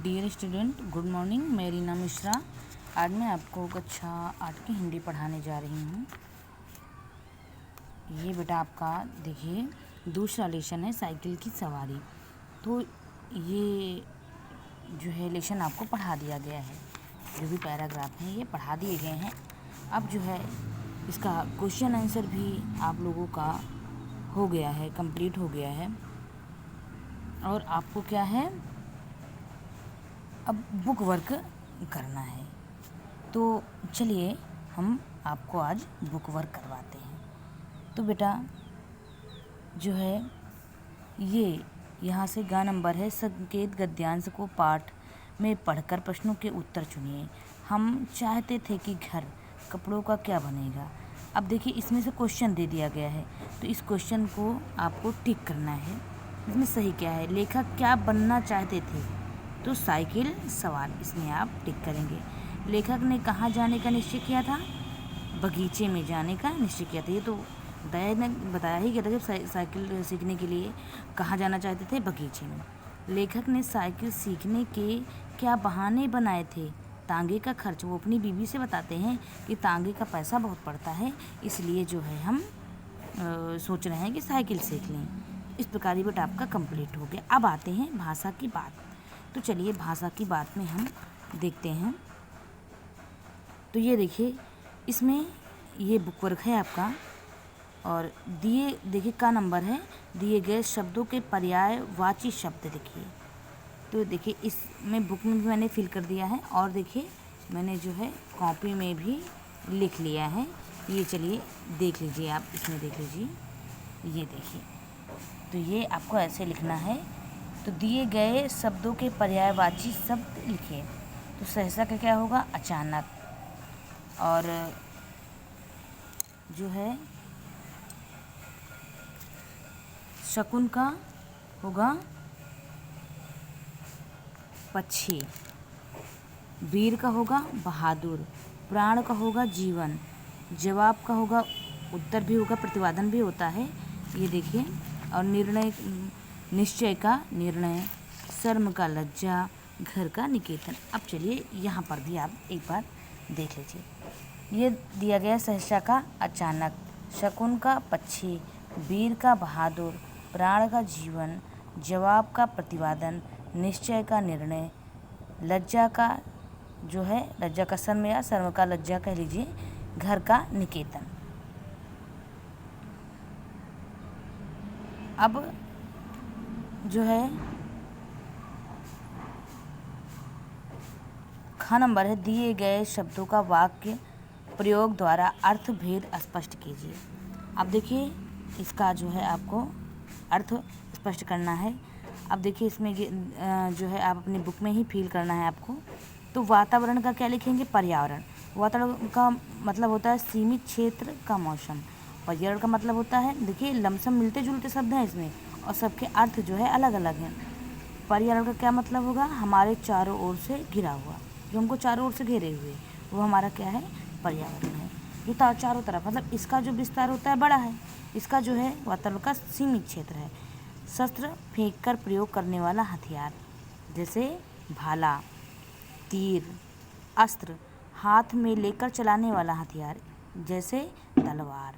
Dear student, good morning. मैं रीना मिश्रा। आज मैं आपको कक्षा 8 की हिंदी पढ़ाने जा रही हूँ। ये बेटा आपका देखिए दूसरा लेसन है, साइकिल की सवारी। तो ये जो है लेसन आपको पढ़ा दिया गया है, जो भी पैराग्राफ हैं ये पढ़ा दिए गए हैं। अब जो है इसका क्वेश्चन आंसर भी आप लोगों का हो गया है, कंप्लीट हो गया है। और आपको क्या है, अब बुक वर्क करना है। तो चलिए हम आपको आज बुक वर्क करवाते हैं। तो बेटा जो है ये यहाँ से गा नंबर है, संकेत गद्यांश को पाठ में पढ़कर प्रश्नों के उत्तर चुनिए। हम चाहते थे कि घर कपड़ों का क्या बनेगा। अब देखिए इसमें से क्वेश्चन दे दिया गया है, तो इस क्वेश्चन को आपको टिक करना है। इसमें सही क्या है, लेखक क्या बनना चाहते थे, तो साइकिल सवार, इसमें आप टिक करेंगे। लेखक ने कहाँ जाने का निश्चय किया था, बगीचे में जाने का निश्चय किया था। ये तो दया ने बताया ही गया था कि साइकिल सीखने के लिए कहाँ जाना चाहते थे, बगीचे में। लेखक ने साइकिल सीखने के क्या बहाने बनाए थे, तांगे का खर्च। वो अपनी बीवी से बताते हैं कि तांगे का पैसा बहुत पड़ता है, इसलिए जो है हम सोच रहे हैं कि साइकिल सीख लें। इस प्रकार ये बेटा आपका कंप्लीट हो गया। अब आते हैं भाषा की बात। तो चलिए भाषा की बात में हम देखते हैं। तो ये देखिए इसमें ये बुक वर्क है आपका, और दिए देखिए का नंबर है, दिए गए शब्दों के पर्यायवाची शब्द लिखिए। तो देखिए इसमें बुक में भी मैंने फिल कर दिया है, और देखिए मैंने जो है कॉपी में भी लिख लिया है। ये चलिए देख लीजिए, आप इसमें देख लीजिए, ये देखिए। तो ये आपको ऐसे लिखना है। तो दिए गए शब्दों के पर्यायवाची शब्द लिखिए। तो सहसा का क्या होगा, अचानक। और जो है शकुन का होगा पक्षी, वीर का होगा बहादुर, प्राण का होगा जीवन, जवाब का होगा उत्तर भी होगा, प्रतिवादन भी होता है, ये देखिए। और निर्णय, निश्चय का निर्णय, शर्म का लज्जा, घर का निकेतन। अब चलिए यहाँ पर भी आप एक बार देख लीजिए। ये दिया गया सहसा का अचानक, शकुन का पक्षी, वीर का बहादुर, प्राण का जीवन, जवाब का प्रतिवादन, निश्चय का निर्णय, लज्जा का जो है लज्जा का शर्म या शर्म का लज्जा कह लीजिए, घर का निकेतन। अब जो है ख नंबर है, दिए गए शब्दों का वाक्य प्रयोग द्वारा अर्थ भेद स्पष्ट कीजिए। अब देखिए इसका जो है आपको अर्थ स्पष्ट करना है। अब देखिए इसमें जो है आप अपनी बुक में ही फील करना है आपको। तो वातावरण का क्या लिखेंगे, पर्यावरण। वातावरण का मतलब होता है सीमित क्षेत्र का मौसम। पर्यावरण का मतलब होता है, देखिए लमसम मिलते जुलते शब्द हैं इसमें, और सबके अर्थ जो है अलग अलग हैं। पर्यावरण का क्या मतलब होगा, हमारे चारों ओर से घिरा हुआ, जो हमको चारों ओर से घेरे हुए, वो हमारा क्या है, पर्यावरण है। जो चारों तरफ मतलब इसका जो विस्तार होता है बड़ा है, इसका जो है वातावरण का सीमित क्षेत्र है। शस्त्र फेंक कर प्रयोग करने वाला हथियार, जैसे भाला, तीर, अस्त्र। हाथ में लेकर चलाने वाला हथियार, जैसे तलवार।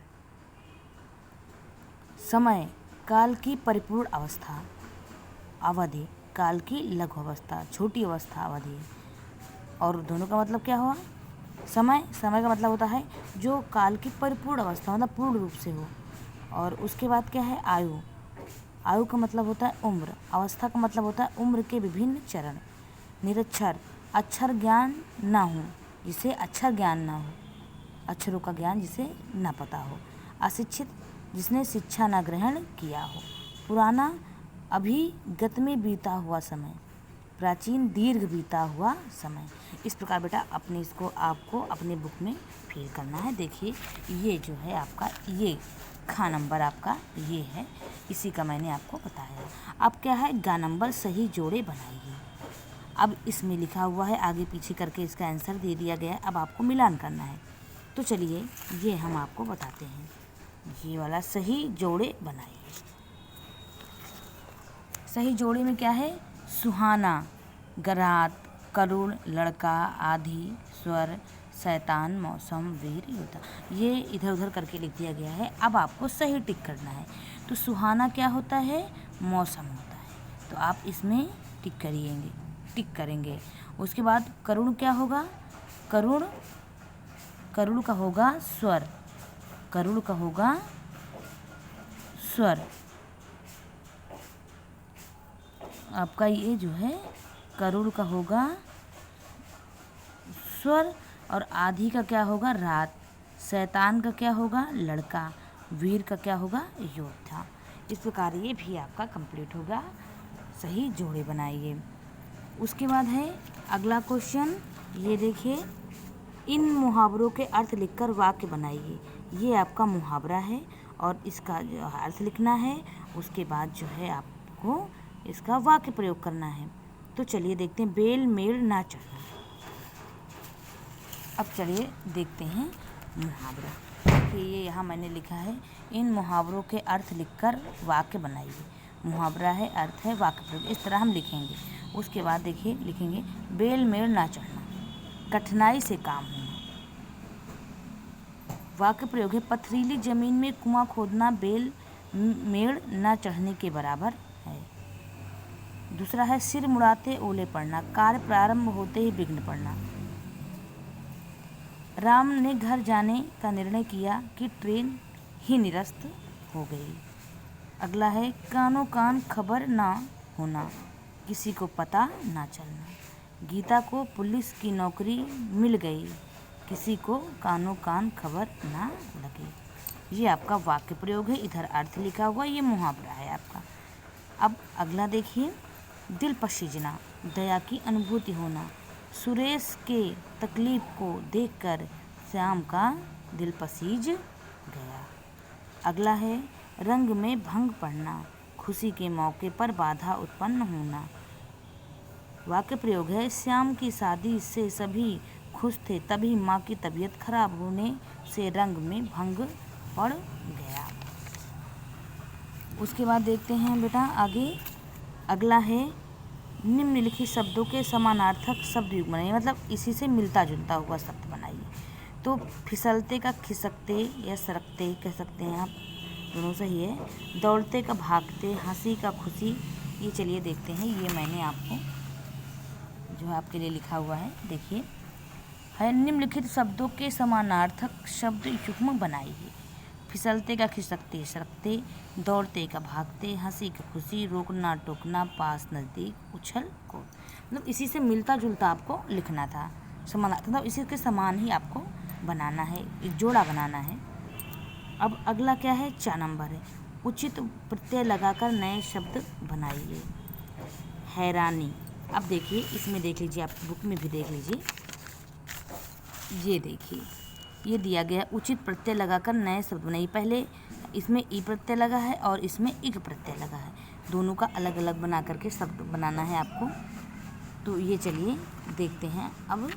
समय, काल की परिपूर्ण अवस्था। अवधि, काल की लघु अवस्था, छोटी अवस्था अवधि। और दोनों का मतलब क्या हुआ, समय का मतलब होता है जो काल की परिपूर्ण अवस्था मतलब पूर्ण रूप से हो। और उसके बाद क्या है, आयु का मतलब होता है उम्र। अवस्था का मतलब होता है उम्र के विभिन्न चरण। निरक्षर, अक्षर ज्ञान ना हो, जिसे अक्षर ज्ञान ना हो, अक्षरों का ज्ञान जिसे ना पता हो। अशिक्षित, जिसने शिक्षा ना ग्रहण किया हो। पुराना, अभी गत में बीता हुआ समय। प्राचीन, दीर्घ बीता हुआ समय। इस प्रकार बेटा अपने इसको आपको अपने बुक में फिल करना है। देखिए ये जो है आपका ये खा नंबर आपका ये है, इसी का मैंने आपको बताया। अब क्या है, गा नंबर सही जोड़े बनाइए। अब इसमें लिखा हुआ है आगे पीछे करके इसका आंसर दे दिया गया है, अब आपको मिलान करना है। तो चलिए ये हम आपको बताते हैं, ये वाला सही जोड़े बनाइए। सही जोड़े में क्या है, सुहाना, रात, करुण, लड़का, आधी, स्वर, शैतान, मौसम, वीर, योद्धा। ये इधर उधर करके लिख दिया गया है। अब आपको सही टिक करना है। तो सुहाना क्या होता है? मौसम होता है। तो आप इसमें टिक करेंगे। उसके बाद करुण क्या होगा? करुण का होगा स्वर। करुण का होगा स्वर। आपका ये जो है करुण का होगा स्वर। और आधी का क्या होगा? रात। शैतान का क्या होगा? लड़का। वीर का क्या होगा? योद्धा। इस प्रकार ये भी आपका कंप्लीट होगा। सही जोड़े बनाइए। उसके बाद है अगला क्वेश्चन, ये देखिए, इन मुहावरों के अर्थ लिखकर वाक्य बनाइए। ये आपका मुहावरा है और इसका जो अर्थ लिखना है, उसके बाद जो है आपको इसका वाक्य प्रयोग करना है। तो चलिए देखते हैं। बेल मेल ना चढ़ना। अब चलिए देखते हैं मुहावरा। देखिए ये यहाँ मैंने लिखा है, इन मुहावरों के अर्थ लिखकर वाक्य बनाइए। मुहावरा है, अर्थ है, वाक्य प्रयोग, इस तरह हम लिखेंगे। उसके बाद देखिए लिखेंगे बेल मेल ना चढ़ना, कठिनाई से काम होना। वाक्य प्रयोग है, पथरीली जमीन में कुआं खोदना बेल मेड़ ना चढ़ने के बराबर है। दूसरा है सिर मुड़ाते ओले पड़ना, कार्य प्रारंभ होते ही विघ्न पड़ना। राम ने घर जाने का निर्णय किया कि ट्रेन ही निरस्त हो गई। अगला है कानों कान खबर ना होना, किसी को पता ना चलना। गीता को पुलिस की नौकरी मिल गई, किसी को कानों कान खबर ना लगी। ये आपका वाक्य प्रयोग है। इधर अर्थ लिखा हुआ, ये मुहावरा है आपका। अब अगला देखिए, दिल पसीजना, दया की अनुभूति होना। सुरेश के तकलीफ को देखकर श्याम का दिल पसीज गया। अगला है रंग में भंग पड़ना, खुशी के मौके पर बाधा उत्पन्न होना। वाक्य प्रयोग है, श्याम की शादी से सभी खुश थे, तभी माँ की तबीयत खराब होने से रंग में भंग पड़ गया। उसके बाद देखते हैं बेटा आगे। अगला है निम्नलिखित शब्दों के समानार्थक शब्द युग्म बनाइए, मतलब इसी से मिलता जुलता हुआ शब्द बनाइए। तो फिसलते का खिसकते या सरकते कह सकते हैं आप, दोनों सही है। दौड़ते का भागते, हंसी का खुशी। ये चलिए देखते हैं, ये मैंने आपको जो है आपके लिए लिखा हुआ है, देखिए है निम्नलिखित शब्दों के समानार्थक शब्द युग्म बनाइए। फिसलते का खिसकते सरकते, दौड़ते का भागते, हंसी का खुशी, रोकना टोकना, पास नज़दीक, उछल कूद। मतलब इसी से मिलता जुलता आपको लिखना था, समान, मतलब इसी के समान ही आपको बनाना है, एक जोड़ा बनाना है। अब अगला क्या है? 4 नंबर है, उचित प्रत्यय लगाकर नए शब्द बनाइए। हैरानी। अब देखिए इसमें देख लीजिए, आप बुक में भी देख लीजिए, ये देखिए ये दिया गया उचित प्रत्यय लगाकर नए शब्द बनाइए। पहले इसमें ई प्रत्यय लगा है और इसमें इक प्रत्यय लगा है, दोनों का अलग अलग बना करके शब्द बनाना है आपको। तो ये चलिए देखते हैं। अब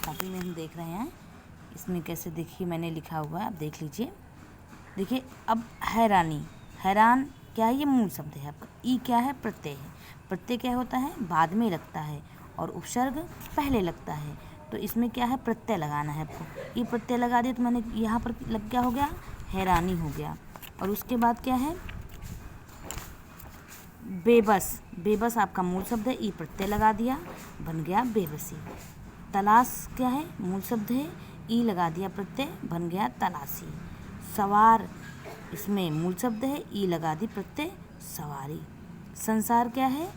कॉपी में हम देख रहे हैं, इसमें कैसे देखिए मैंने लिखा हुआ है, आप देख लीजिए। देखिए अब हैरानी, हैरान क्या है? ये मूल शब्द है आपका। ई क्या है? प्रत्यय है। प्रत्यय क्या होता है? बाद में लगता है और उपसर्ग पहले लगता है। तो इसमें क्या है? प्रत्यय लगाना है आपको। ये प्रत्यय लगा दिया तो मैंने यहाँ पर लग क्या हो गया? हैरानी हो गया। और उसके बाद क्या है? बेबस। बेबस आपका मूल शब्द है, ई प्रत्यय लगा दिया, बन गया बेबसी। तलाश क्या है? मूल शब्द है, ई लगा दिया प्रत्यय, बन गया तलाशी। सवार, इसमें मूल शब्द है, ई लगा दी प्रत्यय, सवारी। संसार क्या है?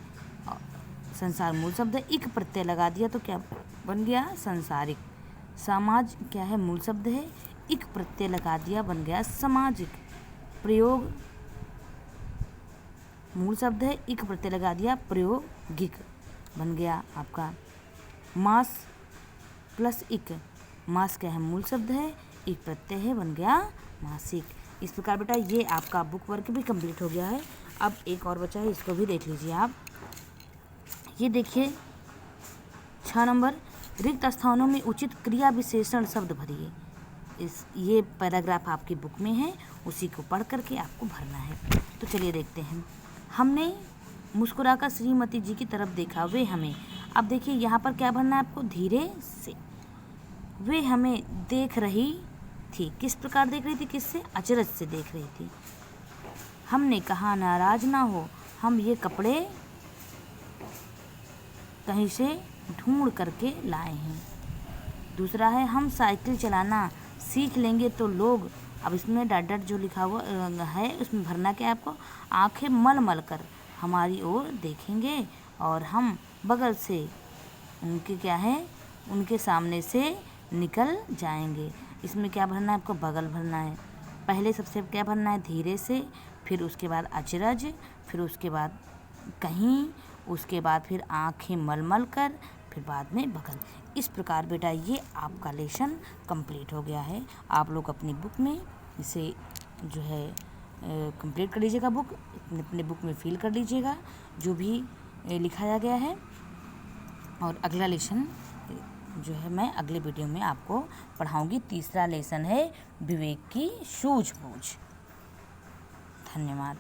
संसार मूल शब्द है, इक प्रत्यय लगा दिया तो क्या बन गया? संसारिक। समाज क्या है? मूल शब्द है, इक प्रत्यय लगा दिया, बन गया सामाजिक। प्रयोग मूल शब्द है, इक प्रत्यय लगा दिया, प्रयोगिक, बन गया आपका मास प्लस इक। मास क्या है? मूल शब्द है, एक प्रत्यय है, बन गया मासिक। इस प्रकार बेटा ये आपका बुक वर्क भी कंप्लीट हो गया है। अब एक और बचा है, इसको भी देख लीजिए आप। ये देखिए 6 नंबर, रिक्त स्थानों में उचित क्रिया विशेषण शब्द भरिए। ये पैराग्राफ आपकी बुक में है, उसी को पढ़ करके आपको भरना है। तो चलिए देखते हैं। हमने मुस्कुराकर श्रीमती जी की तरफ देखा, वे हमें अब देखिए यहाँ पर क्या भरना है आपको, धीरे से। वे हमें देख रही थी, किस प्रकार देख रही थी, किससे, अचरज से देख रही थी। हमने कहा नाराज ना हो, हम ये कपड़े कहीं से ढूंढ करके लाए हैं। दूसरा है हम साइकिल चलाना सीख लेंगे तो लोग, अब इसमें डॉट डॉट जो लिखा हुआ है उसमें भरना क्या है आपको, आंखें मल मल कर हमारी ओर देखेंगे और हम बगल से उनके क्या है, उनके सामने से निकल जाएंगे। इसमें क्या भरना है आपको, बगल भरना है। पहले सबसे क्या भरना है, धीरे से, फिर उसके बाद अचरज, फिर उसके बाद कहीं, उसके बाद फिर आंखें मलमल कर, फिर बाद में बगल। इस प्रकार बेटा ये आपका लेसन कंप्लीट हो गया है। आप लोग अपनी बुक में इसे जो है कंप्लीट कर लीजिएगा, बुक अपने बुक में फिल कर लीजिएगा जो भी लिखाया गया है। और अगला लेसन जो है मैं अगले वीडियो में आपको पढ़ाऊँगी। तीसरा लेसन है विवेक की सूझबूझ। धन्यवाद।